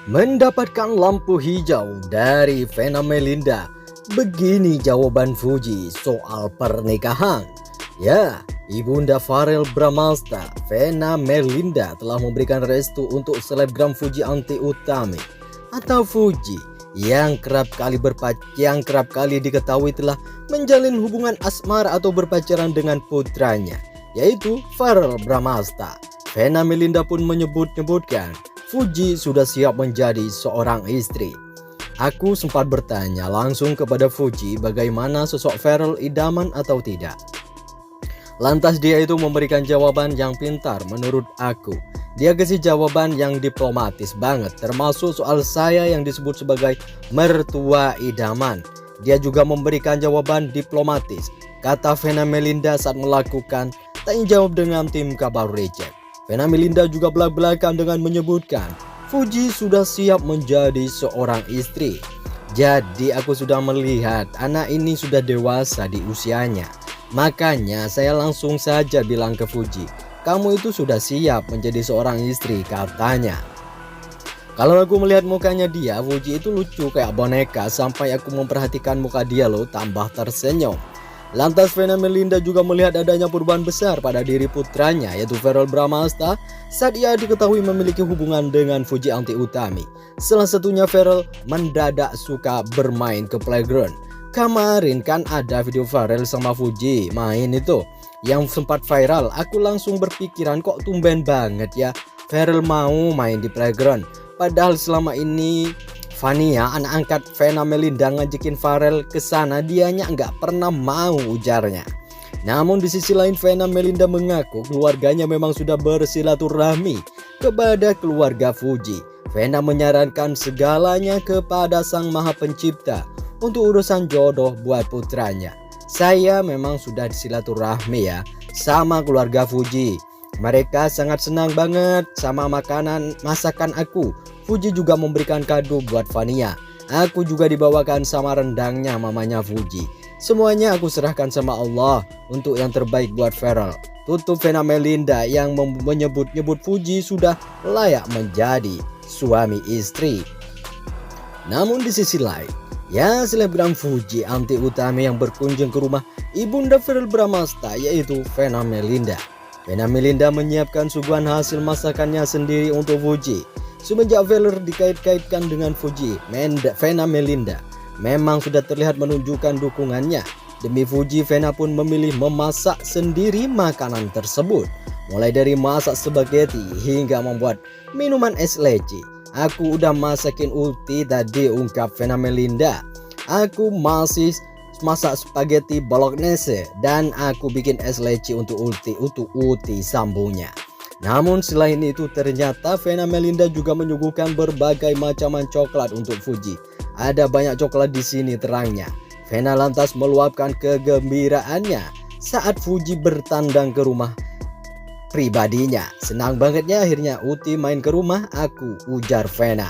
Mendapatkan lampu hijau dari Vena Melinda. Begini jawaban Fuji soal pernikahan. Ya, Ibunda Pharrell Bramasta, Vena Melinda telah memberikan restu untuk selebgram Fuji Anti Utami atau Fuji yang kerap kali diketahui telah menjalin hubungan asmara atau berpacaran dengan putranya, yaitu Pharrell Bramasta. Vena Melinda pun menyebutkan Fuji sudah siap menjadi seorang istri. Aku sempat bertanya langsung kepada Fuji bagaimana sosok Pharrell idaman atau tidak. Lantas dia itu memberikan jawaban yang pintar menurut aku. Dia kasih jawaban yang diplomatis banget, termasuk soal saya yang disebut sebagai mertua idaman. Dia juga memberikan jawaban diplomatis, kata Vena Melinda saat melakukan tanya jawab dengan tim kabar Reject. Vena Melinda juga belak-belakan dengan menyebutkan Fuji sudah siap menjadi seorang istri. Jadi aku sudah melihat anak ini sudah dewasa di usianya. Makanya saya langsung saja bilang ke Fuji, kamu itu sudah siap menjadi seorang istri, katanya. Kalau aku melihat mukanya dia, Fuji itu lucu kayak boneka, sampai aku memperhatikan muka dia loh tambah tersenyum. Lantas Vena Melinda juga melihat adanya perubahan besar pada diri putranya, yaitu Pharrell Bramasta, saat ia diketahui memiliki hubungan dengan Fuji Anti Utami. Salah satunya Pharrell mendadak suka bermain ke playground. Kemarin kan ada video Pharrell sama Fuji main itu yang sempat viral. Aku langsung berpikiran kok tumben banget ya Pharrell mau main di playground. Padahal selama ini Vania, anak angkat Vena Melinda, ngajakin Pharrell ke sana, dianya nggak pernah mau, ujarnya. Namun di sisi lain Vena Melinda mengaku keluarganya memang sudah bersilaturahmi kepada keluarga Fuji. Vena menyarankan segalanya kepada Sang Maha Pencipta untuk urusan jodoh buat putranya. Saya memang sudah silaturahmi ya sama keluarga Fuji. Mereka sangat senang banget sama masakan aku. Fuji juga memberikan kado buat Vania. Aku juga dibawakan sama rendangnya mamanya Fuji. Semuanya aku serahkan sama Allah untuk yang terbaik buat Pharrell. Tutup Vena Melinda yang menyebut-nyebut Fuji sudah layak menjadi suami istri. Namun di sisi lain, ya, selebgram Fuji Anti Utami yang berkunjung ke rumah Ibunda Pharrell Bramasta, yaitu Vena Melinda. Vena Melinda menyiapkan suguhan hasil masakannya sendiri untuk Fuji. Semenjak Pharrell dikait-kaitkan dengan Fuji, Vena Melinda memang sudah terlihat menunjukkan dukungannya. Demi Fuji, Vena pun memilih memasak sendiri makanan tersebut. Mulai dari masak spaghetti hingga membuat minuman es leci. Aku udah masakin ulti tadi, ungkap Vena Melinda. Aku masih masak spaghetti bolognese dan aku bikin es leci untuk ulti, sambungnya. Namun selain itu ternyata Vena Melinda juga menyuguhkan berbagai macam coklat untuk Fuji. Ada banyak coklat di sini, terangnya. Vena lantas meluapkan kegembiraannya saat Fuji bertandang ke rumah pribadinya. Senang bangetnya akhirnya Uti main ke rumah aku, ujar Vena.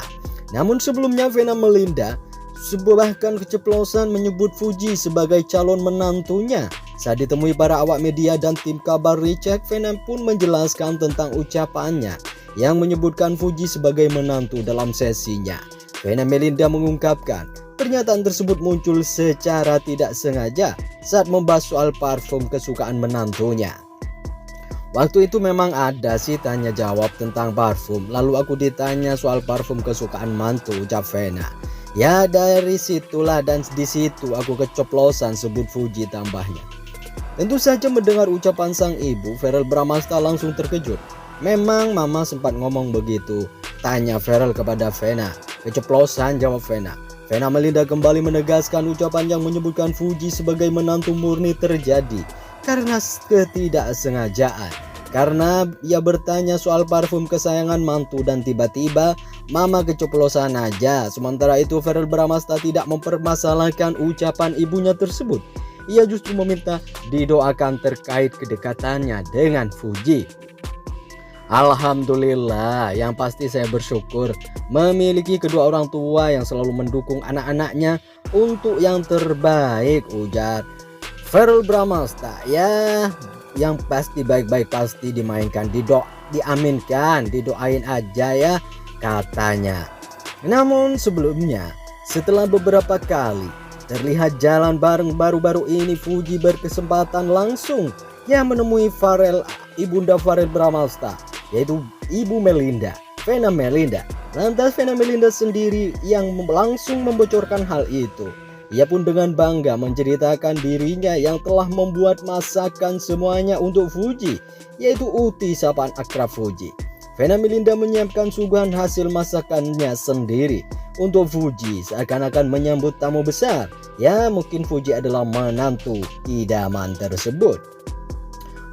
Namun sebelumnya Vena Melinda bahkan keceplosan menyebut Fuji sebagai calon menantunya. Saat ditemui para awak media dan tim kabar Reject, Vena pun menjelaskan tentang ucapannya yang menyebutkan Fuji sebagai menantu dalam sesinya. Vena Melinda mengungkapkan pernyataan tersebut muncul secara tidak sengaja saat membahas soal parfum kesukaan menantunya. Waktu itu memang ada sih tanya jawab tentang parfum, lalu aku ditanya soal parfum kesukaan mantu, ucap Vena. Ya dari situlah dan di situ aku keceplosan, sebut Fuji, tambahnya. Tentu saja mendengar ucapan sang ibu, Pharrell Bramasta langsung terkejut. Memang mama sempat ngomong begitu, tanya Pharrell kepada Vena. Keceplosan, jawab Vena. Vena Melinda kembali menegaskan ucapan yang menyebutkan Fuji sebagai menantu murni terjadi karena ketidaksengajaan. Karena ia bertanya soal parfum kesayangan mantu dan tiba-tiba mama keceplosan aja. Sementara itu Pharrell Bramasta tidak mempermasalahkan ucapan ibunya tersebut. Ia justru meminta didoakan terkait kedekatannya dengan Fuji. Alhamdulillah, yang pasti saya bersyukur memiliki kedua orang tua yang selalu mendukung anak-anaknya untuk yang terbaik, ujar Pharrell Bramasta. Ya, yang pasti baik-baik pasti dimainkan, diaminkan, didoain aja ya, katanya. Namun sebelumnya, setelah beberapa kali terlihat jalan bareng, baru-baru ini Fuji berkesempatan langsung menemui Ibunda Pharrell Bramasta, yaitu Ibu Melinda, Vena Melinda. Lantas Vena Melinda sendiri yang langsung membocorkan hal itu. Ia pun dengan bangga menceritakan dirinya yang telah membuat masakan semuanya untuk Fuji, yaitu uti sapaan akrab Fuji. Vena Melinda menyiapkan suguhan hasil masakannya sendiri untuk Fuji, seakan-akan menyambut tamu besar. Ya, mungkin Fuji adalah menantu idaman tersebut.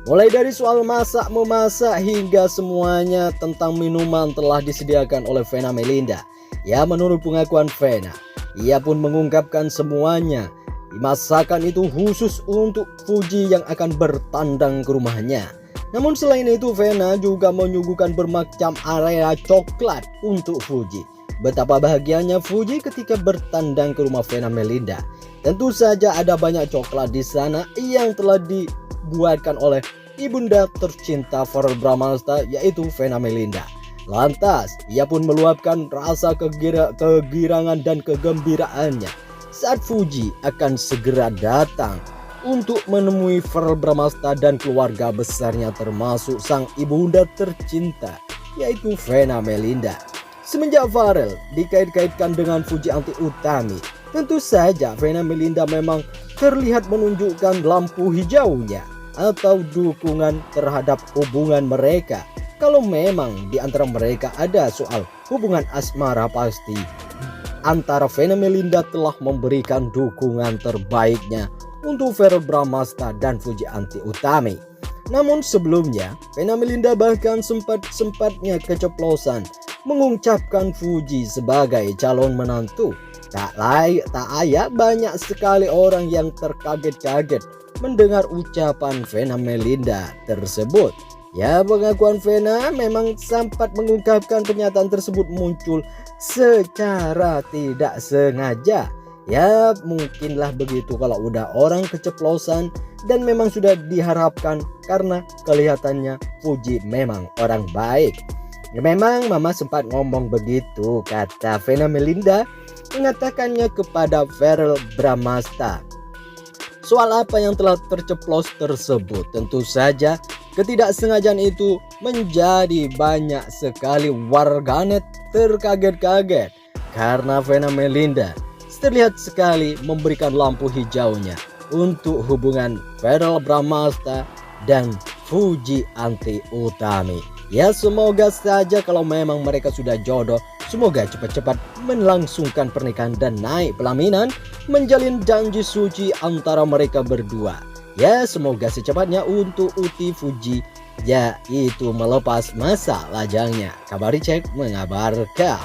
Mulai dari soal masak-memasak hingga semuanya tentang minuman telah disediakan oleh Vena Melinda. Ya, menurut pengakuan Vena, ia pun mengungkapkan semuanya. Masakan itu khusus untuk Fuji yang akan bertandang ke rumahnya. Namun selain itu, Vena juga menyuguhkan bermacam area coklat untuk Fuji. Betapa bahagianya Fuji ketika bertandang ke rumah Vena Melinda. Tentu saja ada banyak coklat di sana yang telah dibuatkan oleh ibunda tercinta Pharrell Bramasta, yaitu Vena Melinda. Lantas, ia pun meluapkan rasa kegirangan dan kegembiraannya saat Fuji akan segera datang untuk menemui Pharrell Bramasta dan keluarga besarnya, termasuk sang ibunda tercinta, yaitu Vena Melinda. Semenjak Pharrell dikait-kaitkan dengan Fuji Anti Utami, tentu saja Vena Melinda memang terlihat menunjukkan lampu hijaunya atau dukungan terhadap hubungan mereka. Kalau memang di antara mereka ada soal hubungan asmara, pasti antara Vena Melinda telah memberikan dukungan terbaiknya untuk Pharrell Bramasta dan Fuji Anti Utami. Namun sebelumnya, Vena Melinda bahkan sempat-sempatnya keceplosan mengucapkan Fuji sebagai calon menantu. Tak ayat banyak sekali orang yang terkaget-kaget mendengar ucapan Vena Melinda tersebut. Ya, pengakuan Vena memang sempat mengungkapkan pernyataan tersebut muncul secara tidak sengaja. Ya, mungkinlah begitu kalau udah orang keceplosan dan memang sudah diharapkan karena kelihatannya Fuji memang orang baik. Ya, memang mama sempat ngomong begitu, kata Vena Melinda mengatakannya kepada Pharrell Bramasta. Soal apa yang telah terceplos tersebut, tentu saja ketidaksengajaan itu menjadi banyak sekali warganet terkaget-kaget karena Vena Melinda terlihat sekali memberikan lampu hijaunya untuk hubungan Pharrell Bramasta dan Fuji Anti Utami. Ya, semoga saja kalau memang mereka sudah jodoh, semoga cepat-cepat melangsungkan pernikahan dan naik pelaminan, menjalin janji suci antara mereka berdua. Ya, semoga secepatnya untuk uti Fuji yaitu melepas masa lajangnya. Kabari Cek mengabarkan.